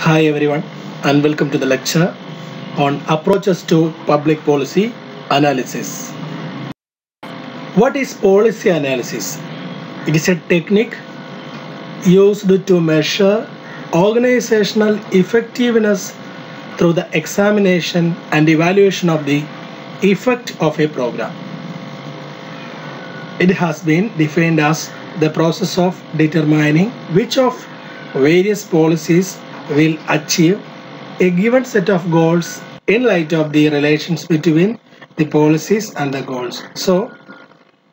Hi everyone and welcome to the lecture on approaches to public policy analysis. What is policy analysis? It is a technique used to measure organizational effectiveness through the examination and evaluation of the effect of a program. It has been defined as the process of determining which of various policies will achieve a given set of goals in light of the relations between the policies and the goals. So,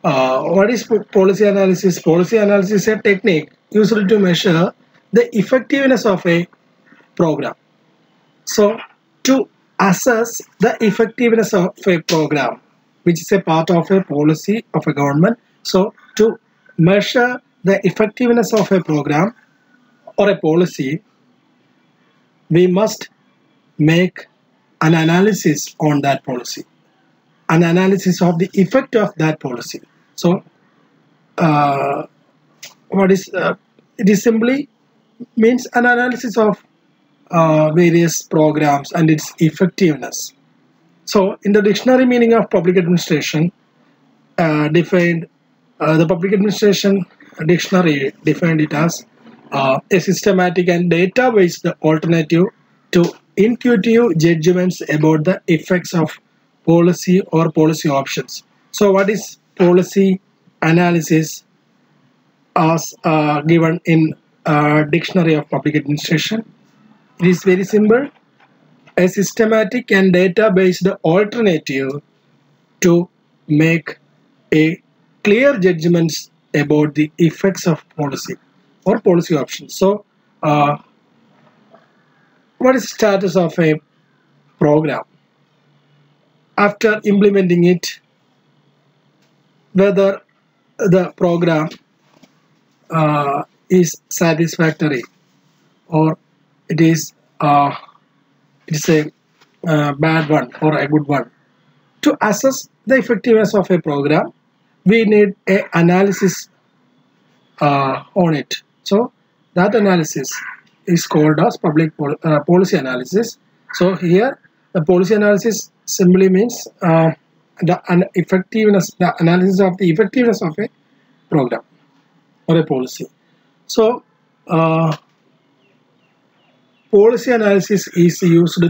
what is policy analysis? Policy analysis is a technique used to measure the effectiveness of a program. So, to assess the effectiveness of a program, which is a part of a policy of a government. So, to measure the effectiveness of a program or a policy, we must make an analysis on that policy, an analysis of the effect of that policy. So, it is simply means an analysis of various programs and its effectiveness. So, in the dictionary meaning of public administration, the public administration dictionary defined it as a systematic and data-based alternative to intuitive judgments about the effects of policy or policy options. So, what is policy analysis as given in dictionary of public administration? It is very simple: a systematic and data-based alternative to make a clear judgments about the effects of policy or policy options. So, what is the status of a program? After implementing it, whether the program is satisfactory or it is a bad one or a good one. To assess the effectiveness of a program, we need an analysis on it. So that analysis is called as policy analysis. So here the policy analysis simply means the analysis of the effectiveness of a program or a policy. So policy analysis is used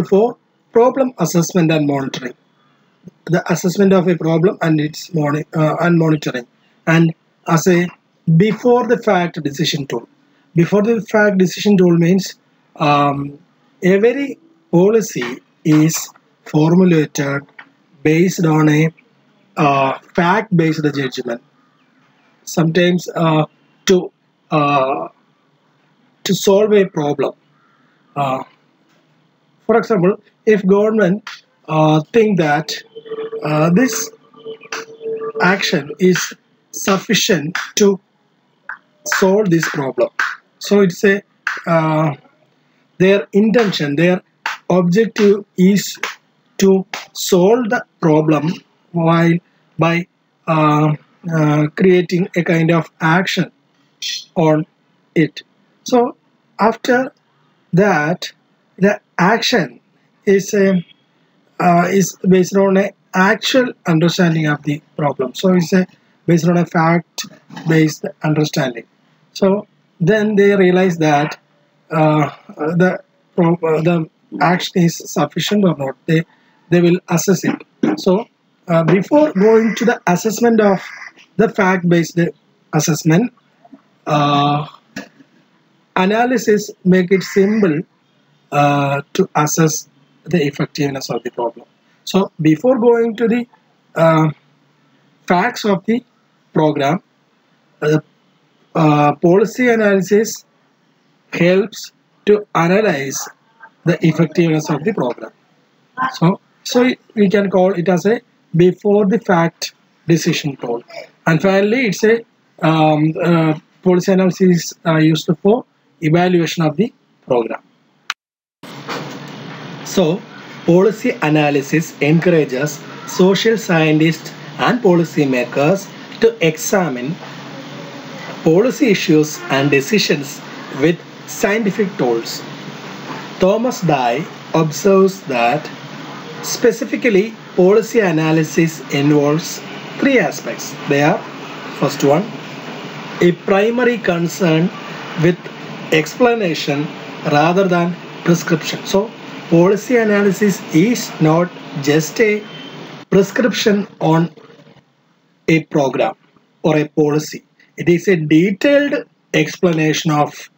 for problem assessment and monitoring. The assessment of a problem and its monitoring, and as a before the fact decision tool. Before the fact decision tool means every policy is formulated based on a fact-based judgment. Sometimes to solve a problem. For example, if government think that this action is sufficient to solve this problem, so it's a their intention, their objective is to solve the problem while by creating a kind of action on it. So after that, the action is based on an actual understanding of the problem. So it's based on a fact-based understanding. So then they realize that the action is sufficient or not. They will assess it. So before going to the assessment of the fact-based assessment, analysis make it simple to assess the effectiveness of the problem. So before going to the facts of the program, policy analysis helps to analyze the effectiveness of the program. So we can call it as a before the fact decision tool. And finally, it's a policy analysis used for evaluation of the program. So, policy analysis encourages social scientists and policymakers to examine policy issues and decisions with scientific tools. Thomas Dye observes that specifically policy analysis involves three aspects. They are: first one, a primary concern with explanation rather than prescription. So policy analysis is not just a prescription on a program or a policy. It is a detailed explanation of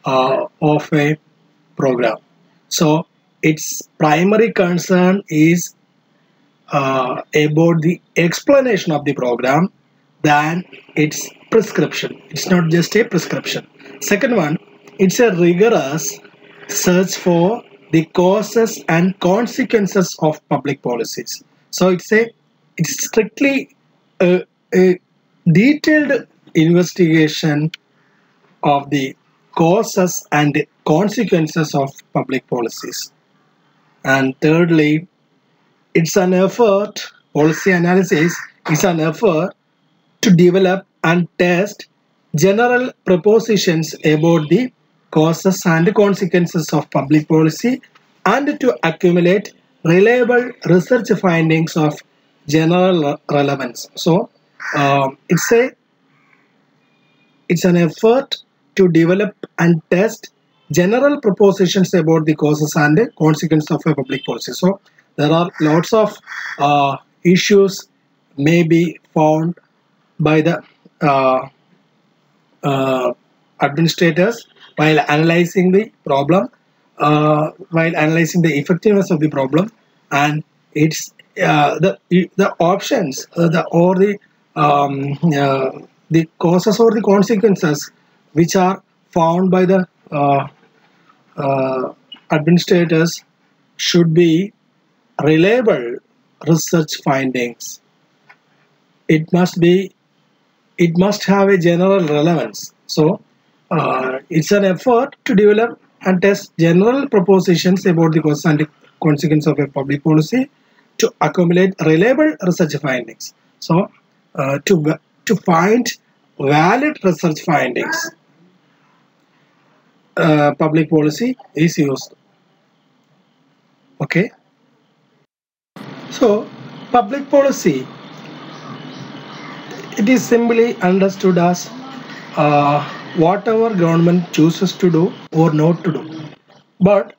a program. So its primary concern is about the explanation of the program than its prescription. It's not just a prescription. Second one, it's a rigorous search for the causes and consequences of public policies. So it's strictly a detailed investigation of the causes and consequences of public policies. And thirdly, it's an effort, policy analysis is an effort to develop and test general propositions about the causes and consequences of public policy and to accumulate reliable research findings of general relevance. So it's an effort to develop and test general propositions about the causes and the consequences of a public policy. So there are lots of issues may be found by the administrators while analyzing the problem, while analyzing the effectiveness of the problem, and it's the options the causes or the consequences which are found by the administrators should be reliable research findings. It must have a general relevance. So it's an effort to develop and test general propositions about the causes and consequences of a public policy to accumulate reliable research findings. So to find valid research findings, public policy is used. Okay. So public policy, it is simply understood as whatever government chooses to do or not to do. But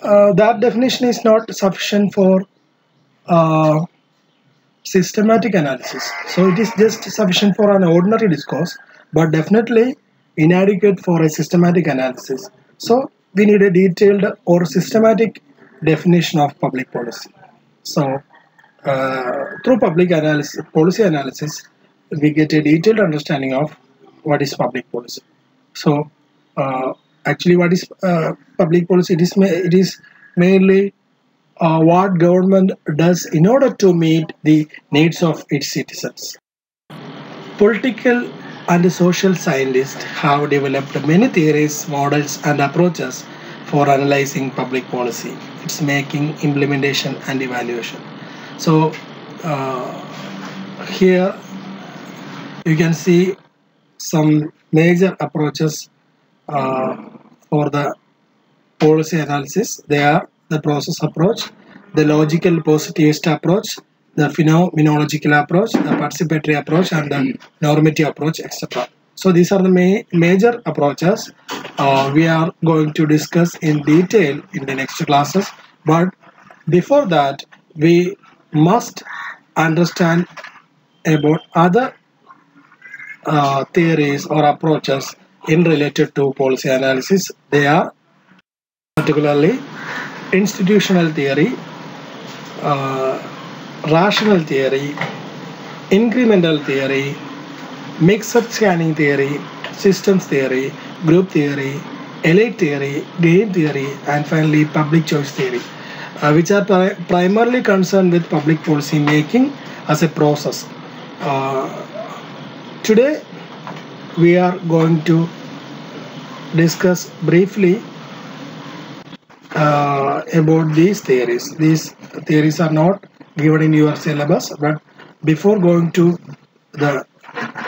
that definition is not sufficient for systematic analysis. So it is just sufficient for an ordinary discourse, but definitely inadequate for a systematic analysis. So we need a detailed or systematic definition of public policy. So through policy analysis, we get a detailed understanding of what is public policy. So actually, what is public policy? It is mainly what government does in order to meet the needs of its citizens. Political and social scientists have developed many theories, models, and approaches for analyzing public policy, its making, implementation, and evaluation. So here you can see some major approaches for the policy analysis. They are the process approach, the logical positivist approach, the phenomenological approach, the participatory approach, and the normative approach, etc. So these are the major approaches we are going to discuss in detail in the next classes. But before that, we must understand about other theories or approaches in related to policy analysis. They are particularly institutional theory, rational theory, incremental theory, mixed scanning theory, systems theory, group theory, elite theory, game theory, and finally public choice theory, which are primarily concerned with public policy making as a process. Today we are going to discuss briefly about these theories. These theories are not given in your syllabus, but before going to the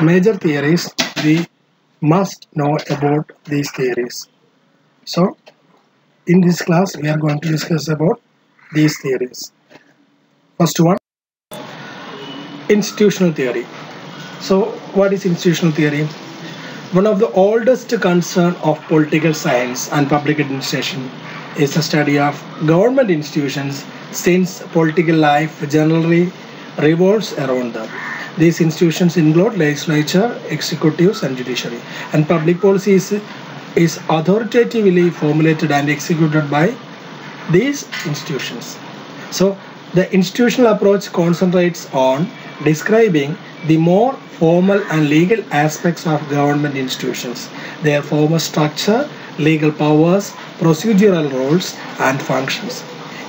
major theories, we must know about these theories. So in this class we are going to discuss about these theories. First one, institutional theory. So what is institutional theory? One of the oldest concern of political science and public administration is the study of government institutions, since political life generally revolves around them. These institutions include legislature, executives and judiciary, and public policy is authoritatively formulated and executed by these institutions. So the institutional approach concentrates on describing the more formal and legal aspects of government institutions, their formal structure, legal powers, procedural roles, and functions.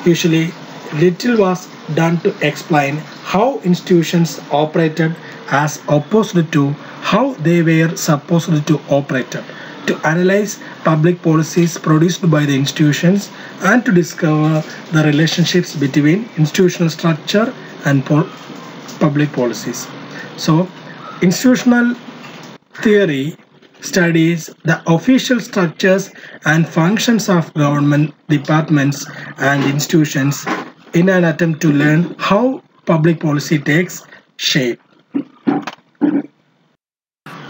Usually, little was done to explain how institutions operated as opposed to how they were supposed to operate, to analyze public policies produced by the institutions, and to discover the relationships between institutional structure and public policies. So, institutional theory studies the official structures and functions of government departments and institutions in an attempt to learn how public policy takes shape.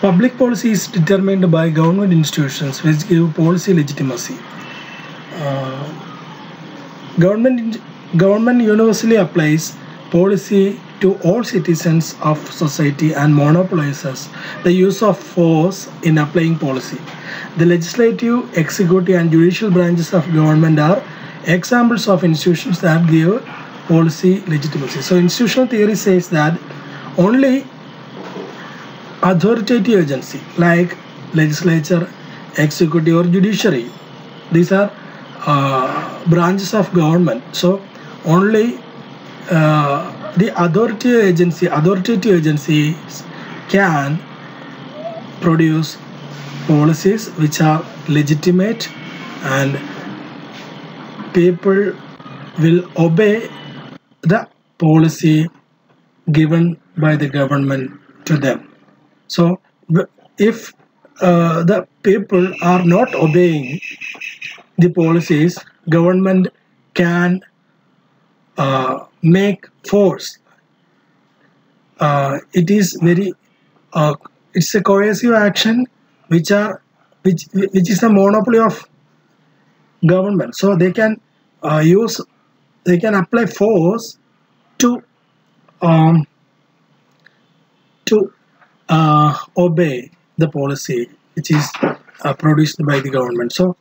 Public policy is determined by government institutions which give policy legitimacy. Uh, government universally applies policy to all citizens of society and monopolizes the use of force in applying policy. The legislative, executive, and judicial branches of government are examples of institutions that give policy legitimacy. So, institutional theory says that only authoritative agency like legislature, executive, or judiciary, these are branches of government. So, only the authoritative agencies can produce policies which are legitimate, and people will obey the policy given by the government to them. So if the people are not obeying the policies, government can make force. It is very it's a coercive action which is a monopoly of government. So they can apply force to um, to obey the policy which is produced by the government. So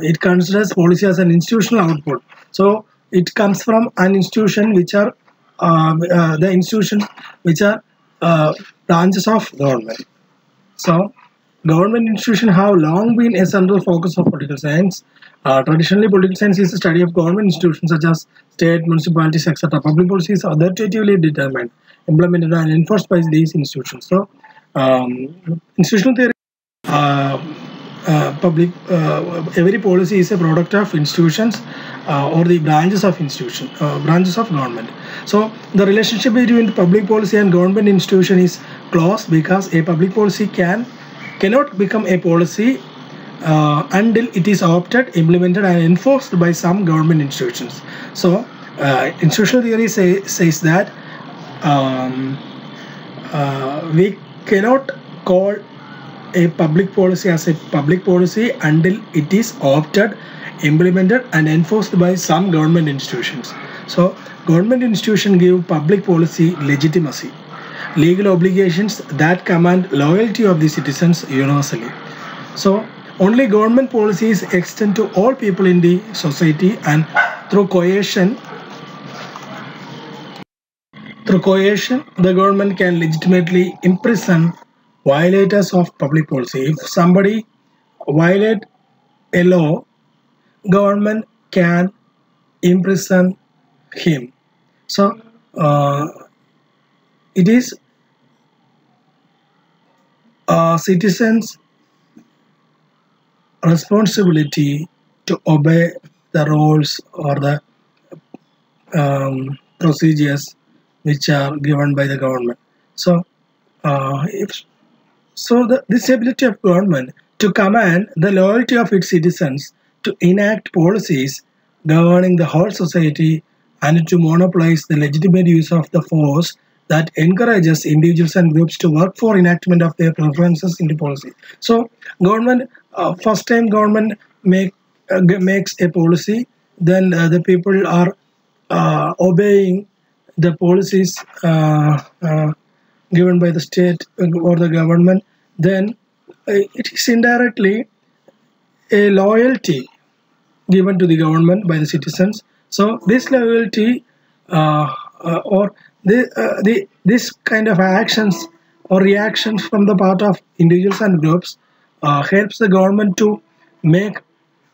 it considers policy as an institutional output. So it comes from an institution which are the institutions which are branches of government. So government institutions have long been a central focus of political science. Traditionally, political science is the study of government institutions such as state, municipalities, etc. Public policy is authoritatively determined, implemented, and enforced by these institutions. So, institutional theory, uh, every policy is a product of institutions or the branches of branches of government. So, the relationship between public policy and government institution is close, because a public policy cannot become a policy until it is adopted, implemented, and enforced by some government institutions. So, institutional theory says that we cannot call a public policy as a public policy until it is adopted, implemented, and enforced by some government institutions. So, government institutions give public policy legitimacy, legal obligations that command loyalty of the citizens universally. So, only government policies extend to all people in the society, and through coercion, the government can legitimately imprison violators of public policy. If somebody violate a law, government can imprison him. So, it is citizens' responsibility to obey the rules or the procedures which are given by the government. So, if so, this ability of government to command the loyalty of its citizens, to enact policies governing the whole society, and to monopolize the legitimate use of the force that encourages individuals and groups to work for enactment of their preferences into policy. So, government first time government makes a policy, then the people are obeying the policies given by the state or the government, then it is indirectly a loyalty given to the government by the citizens. So this loyalty or this kind of actions or reactions from the part of individuals and groups helps the government to make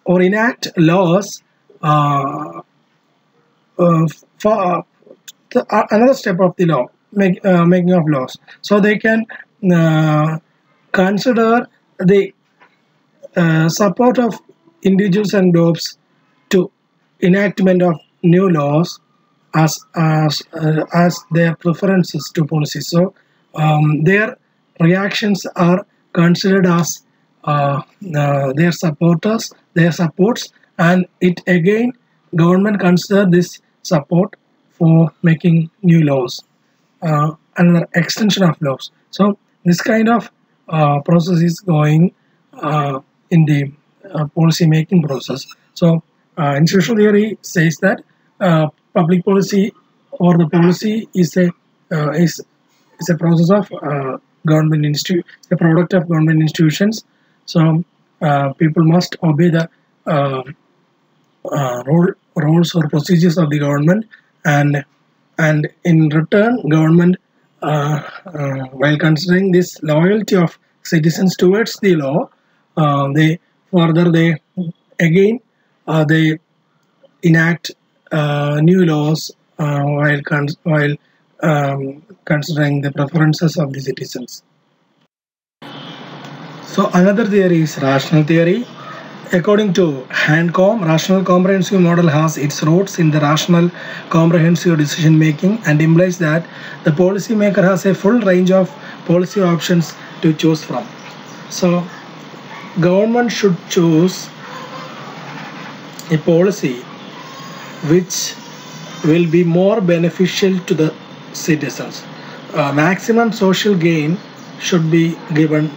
or enact laws for another step of the law, making of laws. So they can uh, consider the support of individuals and groups to enactment of new laws as their preferences to policies. So their reactions are considered as their supporters, their supports, and it again government consider this support for making new laws, another extension of laws. So this kind of process is going in the policy making process. So institutional theory says that public policy or the policy is a process of a product of government institutions. So people must obey the uh, rules or procedures of the government, and in return government while considering this loyalty of citizens towards the law, they again they enact new laws while considering the preferences of the citizens. So another theory is rational theory. According to Hancom, rational comprehensive model has its roots in the rational comprehensive decision making and implies that the policymaker has a full range of policy options to choose from. So government should choose a policy which will be more beneficial to the citizens. Maximum social gain should be given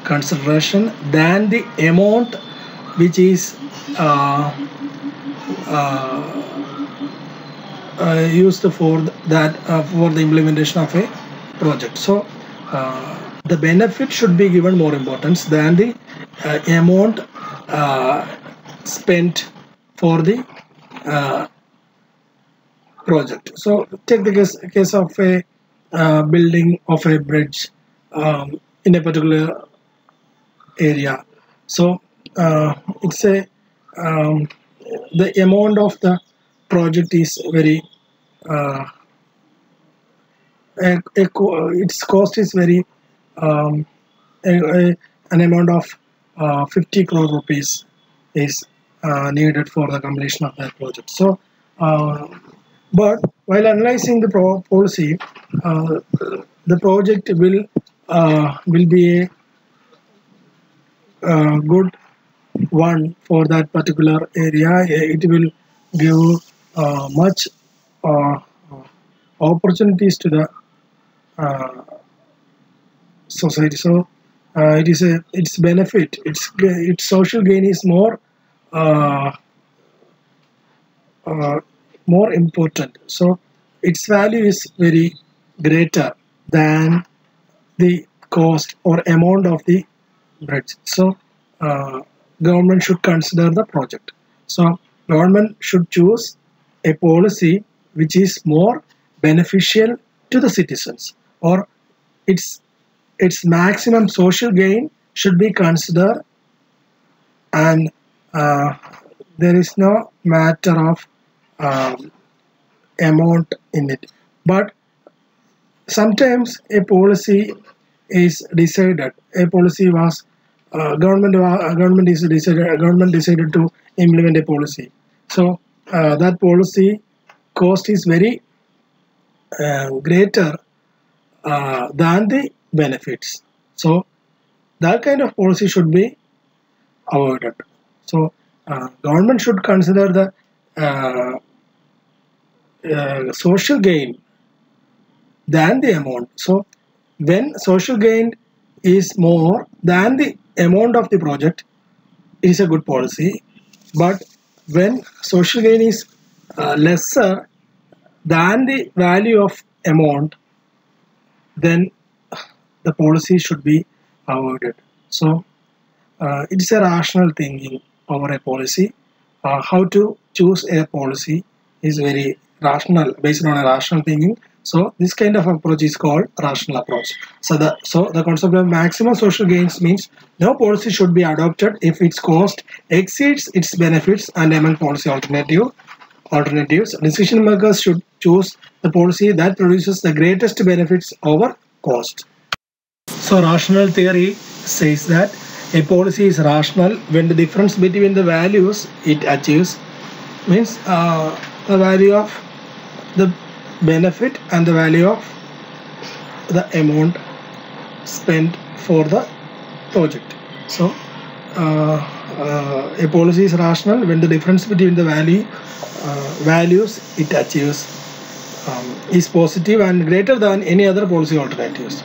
consideration than the amount which is used for for the implementation of a project. So the benefit should be given more importance than the amount spent for the project. So take the case of a building of a bridge in a particular area. So it's a the amount of the project is very uh, its cost is very um, an amount of 50 crore rupees is needed for the completion of that project. So but while analyzing the policy, the project will be a good one for that particular area. It will give much uh, opportunities to the uh, society. So its benefit, its social gain is uh, uh, more important. So its value is very greater than the cost or amount of the bridge. So government should consider the project. So government should choose a policy which is more beneficial to the citizens, or its maximum social gain should be considered, and there is no matter of um, amount in it. But sometimes a policy is decided. A policy was government decided to implement a policy. So that policy cost is very greater than the benefits. So that kind of policy should be avoided. So government should consider the social gain than the amount. So when social gain is more than the amount of the project, it is a good policy. But when social gain is lesser than the value of amount, then the policy should be avoided. So it is a rational thinking over a policy. How to choose a policy is very rational, based on a rational thinking. So this kind of approach is called rational approach. So the concept of maximum social gains means no policy should be adopted if its cost exceeds its benefits, and among policy alternatives, decision makers should choose the policy that produces the greatest benefits over cost. So rational theory says that a policy is rational when the difference between the values it achieves means the value of the benefit and the value of the amount spent for the project. So a policy is rational when the difference between the values it achieves is positive and greater than any other policy alternatives.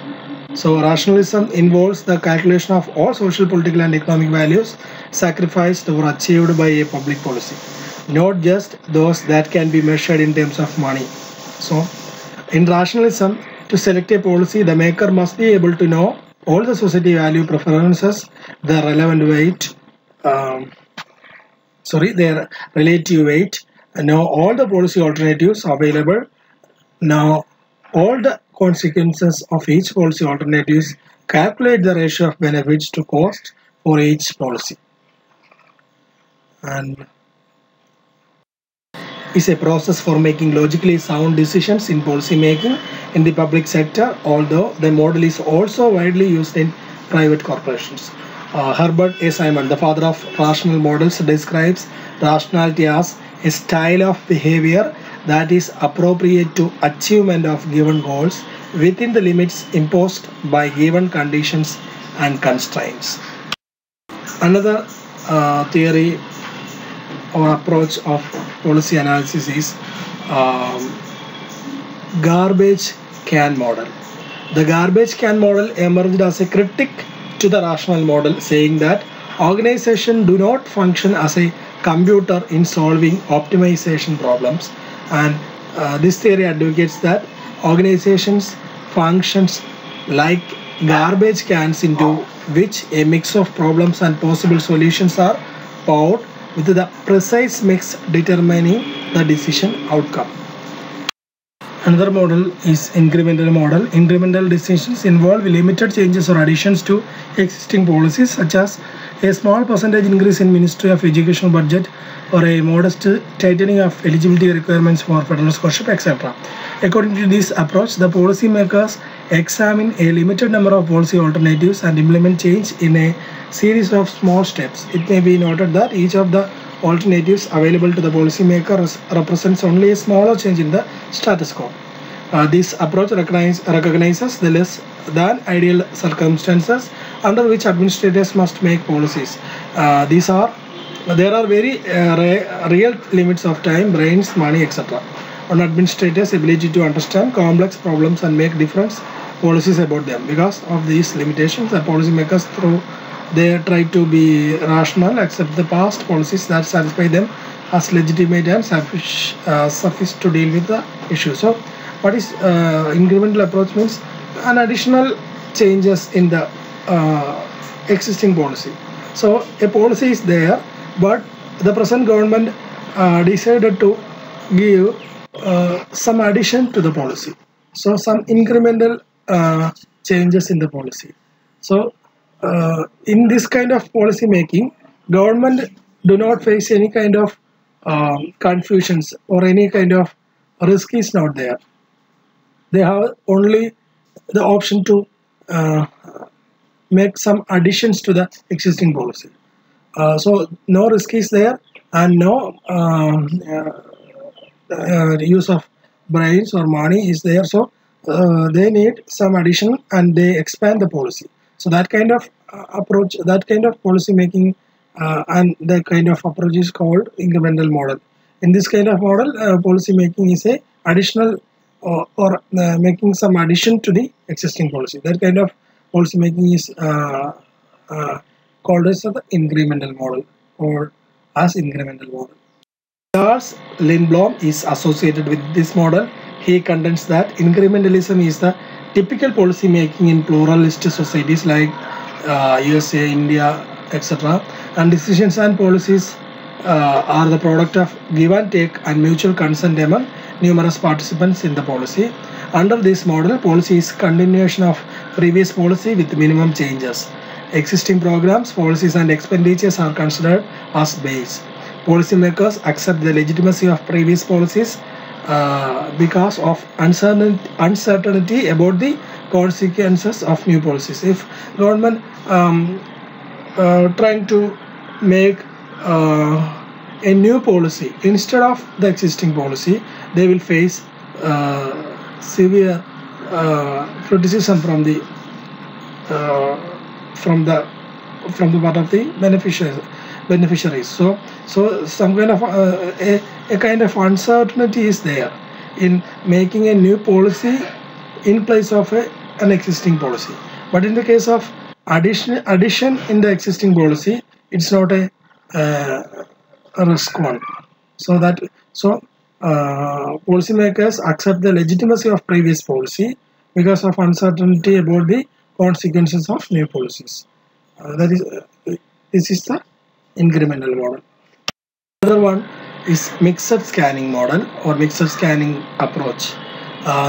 So rationalism involves the calculation of all social, political and economic values sacrificed or achieved by a public policy, not just those that can be measured in terms of money. So in rationalism, to select a policy, the maker must be able to know all the society value preferences, the relevant weight, their relative weight, know all the policy alternatives available, know all the consequences of each policy alternatives, calculate the ratio of benefits to cost for each policy, and is a process for making logically sound decisions in policy making in the public sector, although the model is also widely used in private corporations. Herbert A. Simon, the father of rational models, describes rationality as a style of behavior that is appropriate to achievement of given goals within the limits imposed by given conditions and constraints. Another theory or approach of policy analysis is garbage can model. The garbage can model emerged as a critic to the rational model, saying that organizations do not function as a computer in solving optimization problems, and this theory advocates that organizations functions like garbage cans into which a mix of problems and possible solutions are poured, with the precise mix determining the decision outcome. Another model is incremental model. Incremental decisions involve limited changes or additions to existing policies, such as a small percentage increase in Ministry of Education budget or a modest tightening of eligibility requirements for federal scholarship, etc. According to this approach, the policymakers examine a limited number of policy alternatives and implement change in a series of small steps. It may be noted that each of the alternatives available to the policymaker represents only a smaller change in the status quo. This approach recognizes the less than ideal circumstances under which administrators must make policies. There are very real limits of time, brains, money, etc. on administrators' ability to understand complex problems and make different policies about them. Because of these limitations, the policymakers they try to be rational, accept the past policies that satisfy them as legitimate and sufficient to deal with the issue. So what is incremental approach means? An additional changes in the existing policy. So a policy is there, but the present government decided to give some addition to the policy. So some incremental changes in the policy. So in this kind of policy making, government do not face any kind of confusions or any kind of risk is not there. They have only the option to make some additions to the existing policy. So no risk is there and no use of brains or money is there. So they need some addition and they expand the policy. So that kind of approach, that kind of policy making, and the kind of approach is called incremental model. In this kind of model, policy making is a additional or making some addition to the existing policy. That kind of policy making is called as the incremental model or as incremental model. Charles Lindblom is associated with this model. He contends that incrementalism is the typical policy making in pluralist societies like USA, India, etc. And decisions and policies are the product of give and take and mutual consent among numerous participants in the policy. Under this model, policy is continuation of previous policy with minimum changes. Existing programs, policies and expenditures are considered as base. Policymakers accept the legitimacy of previous policies because of uncertainty about the consequences of new policies. If government trying to make a new policy instead of the existing policy, they will face severe criticism from the part of the beneficiaries. So some kind of a kind of uncertainty is there in making a new policy in place of an existing policy. But in the case of addition in the existing policy, it's not a risk one. So policymakers accept the legitimacy of previous policy because of uncertainty about the consequences of new policies. This is the incremental model. Another one is mixed scanning model or mixed scanning approach.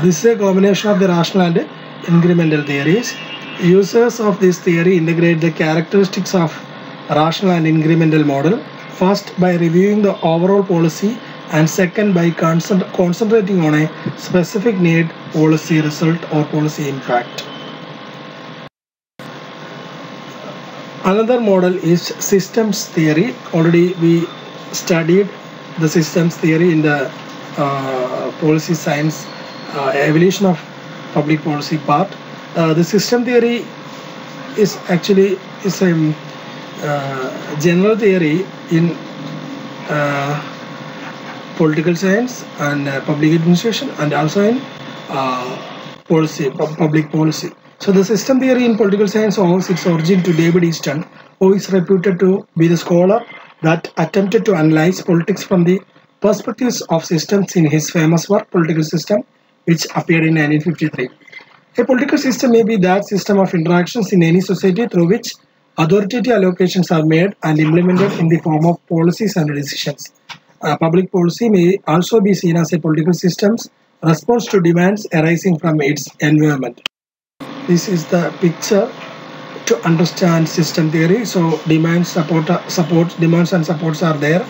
This is a combination of the rational and incremental theories. Users of this theory integrate the characteristics of rational and incremental model, first by reviewing the overall policy and second by concentrating on a specific need, policy result or policy impact. Another model is systems theory. Already we studied the systems theory in the policy science evolution of public policy part. The system theory is actually a general theory in political science and public administration, and also in public policy. So the system theory in political science owes its origin to David Easton, who is reputed to be the scholar that attempted to analyze politics from the perspectives of systems in his famous work, Political System, which appeared in 1953. A political system may be that system of interactions in any society through which authoritative allocations are made and implemented in the form of policies and decisions. Public policy may also be seen as a political system's response to demands arising from its environment. This is the picture to understand system theory. So demands, demands and supports are there,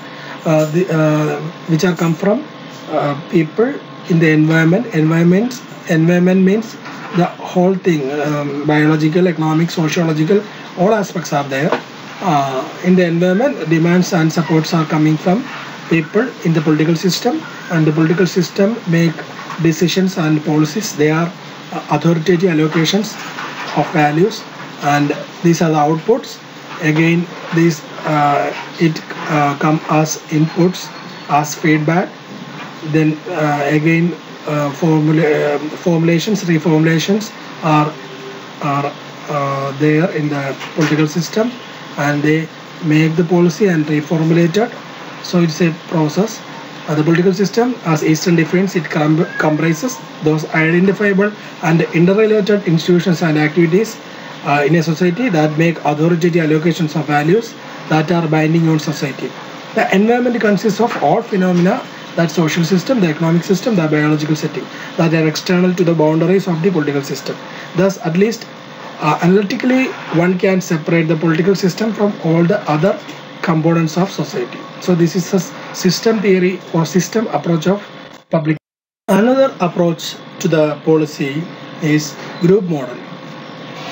which are come from people in the environment. Environment means the whole thing, biological, economic, sociological, all aspects are there. In the environment, demands and supports are coming from people in the political system, and the political system make decisions and policies. They are authoritative allocations of values, and these are the outputs. Again, these come as inputs, as feedback. Then again, formulations, reformulations are there in the political system, and they make the policy and reformulate it. So it's a process. The political system, as Easton defines, it comprises those identifiable and interrelated institutions and activities in a society that make authoritative allocations of values that are binding on society. The environment consists of all phenomena, that social system, the economic system, the biological setting, that are external to the boundaries of the political system. Thus, at least analytically, one can separate the political system from all the other components of society. So this is a system theory or system approach of public. Another approach to the policy is group model.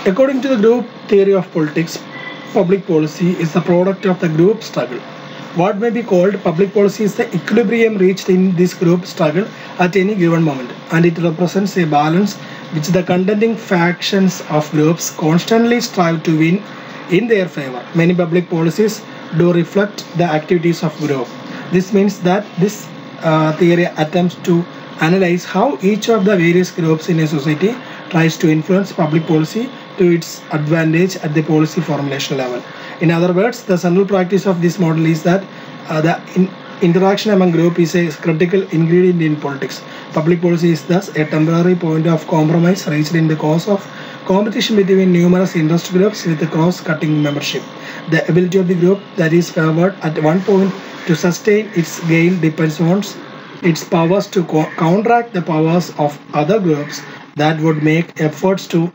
According to the group theory of politics, public policy is the product of the group struggle. What may be called public policy is the equilibrium reached in this group struggle at any given moment, and it represents a balance which the contending factions of groups constantly strive to win in their favor. Many public policies do reflect the activities of group. This means that this theory attempts to analyze how each of the various groups in a society tries to influence public policy to its advantage at the policy formulation level. In other words, the central practice of this model is that interaction among groups is a critical ingredient in politics. Public policy is thus a temporary point of compromise reached in the course of competition between numerous interest groups with a cross-cutting membership. The ability of the group that is favored at one point to sustain its gain depends on its powers to counteract the powers of other groups that would make efforts to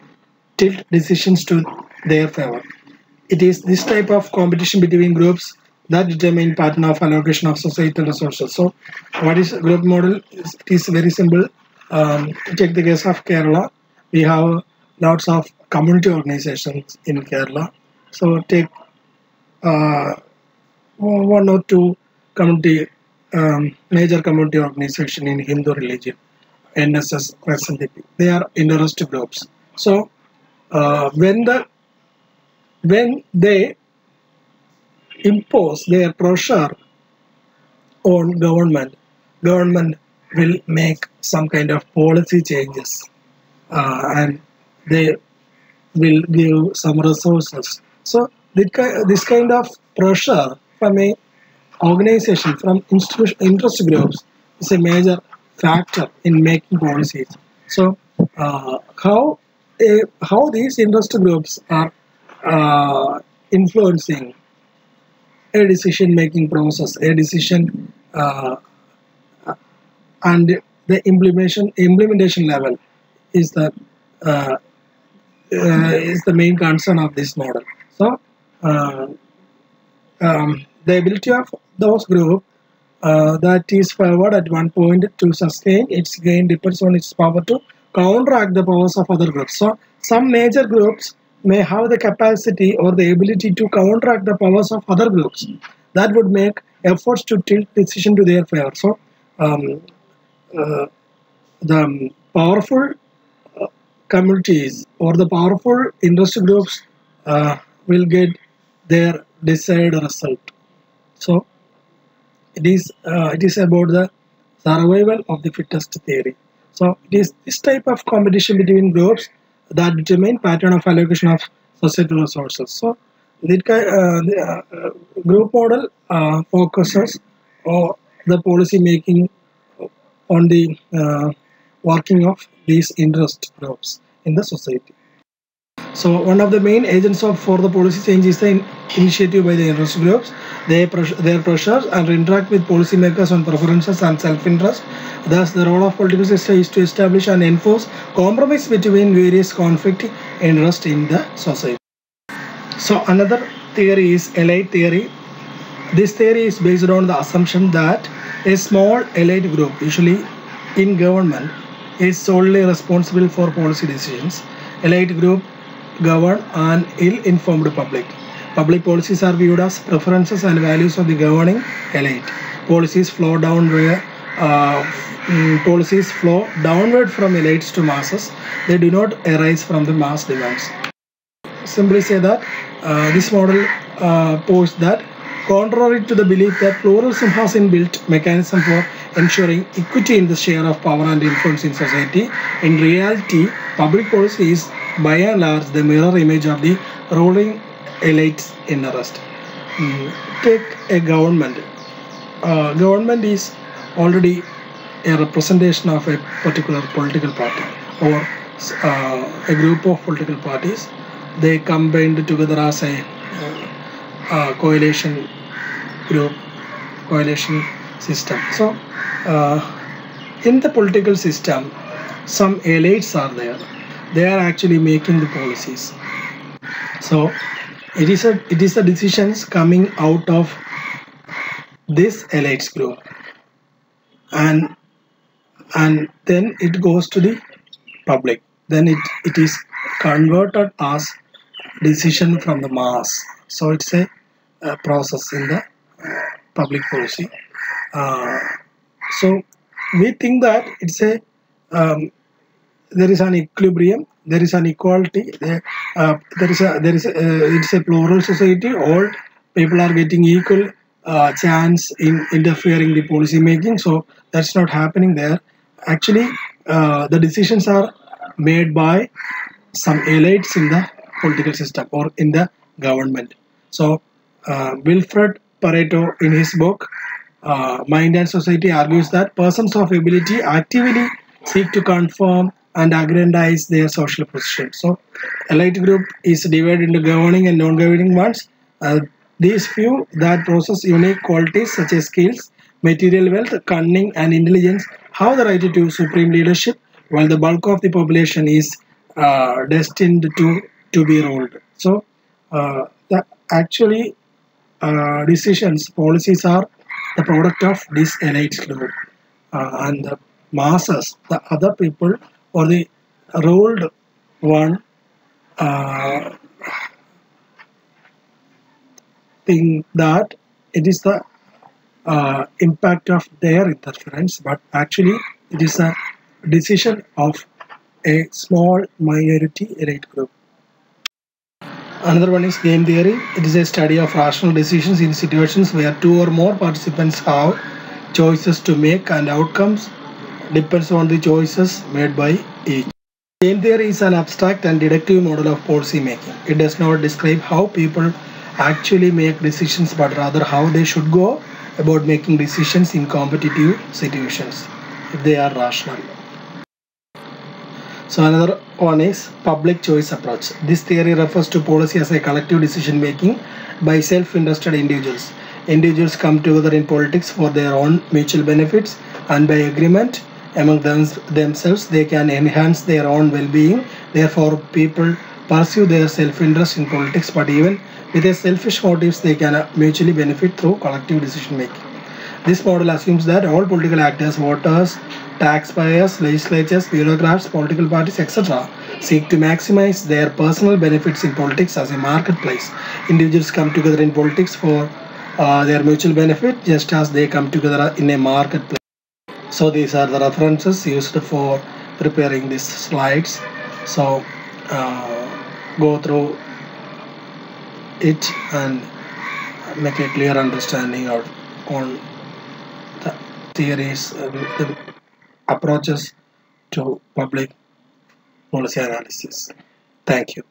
tilt decisions to their favor. It is this type of competition between groups that determine pattern of allocation of societal resources. So, what is group model? It is very simple. Take the case of Kerala. We have lots of community organizations in Kerala. So, take one or two community major community organization in Hindu religion, NSS, SNDP. They are interest groups. So, when they impose their pressure on government will make some kind of policy changes and they will give some resources. So this kind of pressure from a organization, from interest groups is a major factor in making policies. So how these interest groups are influencing a decision-making process, a decision, and the implementation level is the main concern of this model. So, the ability of those groups that is favored at one point to sustain its gain depends on its power to counteract the powers of other groups. So, some major groups may have the capacity or the ability to counteract the powers of other groups that would make efforts to tilt decision to their favor. So, the powerful communities or the powerful interest groups will get their desired result. So, it is about the survival of the fittest theory. So, it is this type of competition between groups that determine pattern of allocation of societal resources. So, the group model focuses on the policy making on the working of these interest groups in the society. So, one of the main agents for the policy change is the initiative by the interest groups. Their pressures and interact with policymakers on preferences and self-interest. Thus, the role of political system is to establish and enforce compromise between various conflicting interests in the society. So, another theory is elite theory. This theory is based on the assumption that a small elite group, usually in government, is solely responsible for policy decisions. Elite group govern an ill-informed public. Public policies are viewed as preferences and values of the governing elite. Policies flow downward from elites to masses. They do not arise from the mass demands. Simply say that this model posits that contrary to the belief that pluralism has inbuilt mechanism for ensuring equity in the share of power and influence in society, in reality, public policy is by and large the mirror image of the ruling elite's interest. Take a government. Government is already a representation of a particular political party or a group of political parties. They combined together as a coalition group, coalition system. So, in the political system, some elites are there. They are actually making the policies. So, it is the decisions coming out of this elites group, and then it goes to the public. Then it is converted as decision from the mass. So it's a process in the public policy. So we think that it's there is an equilibrium there is an equality. It's a plural society. All people are getting equal chance in interfering the policy making. So that's not happening there. Actually, the decisions are made by some elites in the political system or in the government. So, Wilfred Pareto, in his book Mind and Society, argues that persons of ability actively seek to confirm and aggrandize their social position. So, elite group is divided into governing and non-governing ones. These few that possess unique qualities such as skills, material wealth, cunning, and intelligence have the right to supreme leadership, while the bulk of the population is destined to be ruled. So, actually, decisions, policies are the product of this elite group, and the masses, the other people, or the ruled one, uh, think that it is the impact of their interference, but actually it is a decision of a small minority elite group. Another one is game theory. It is a study of rational decisions in situations where two or more participants have choices to make and outcomes depends on the choices made by each. Game theory is an abstract and deductive model of policy making. It does not describe how people actually make decisions but rather how they should go about making decisions in competitive situations if they are rational. So another one is public choice approach. This theory refers to policy as a collective decision making by self-interested individuals. Individuals come together in politics for their own mutual benefits, and by agreement among themselves they can enhance their own well-being. Therefore, people pursue their self-interest in politics, but even with their selfish motives they can mutually benefit through collective decision making. This model assumes that all political actors, voters, taxpayers, legislatures, bureaucrats, political parties, etc., seek to maximize their personal benefits in politics as a marketplace. Individuals come together in politics for their mutual benefit, just as they come together in a marketplace. So these are the references used for preparing these slides. So go through it and make a clear understanding on the theories, the approaches to public policy analysis. Thank you.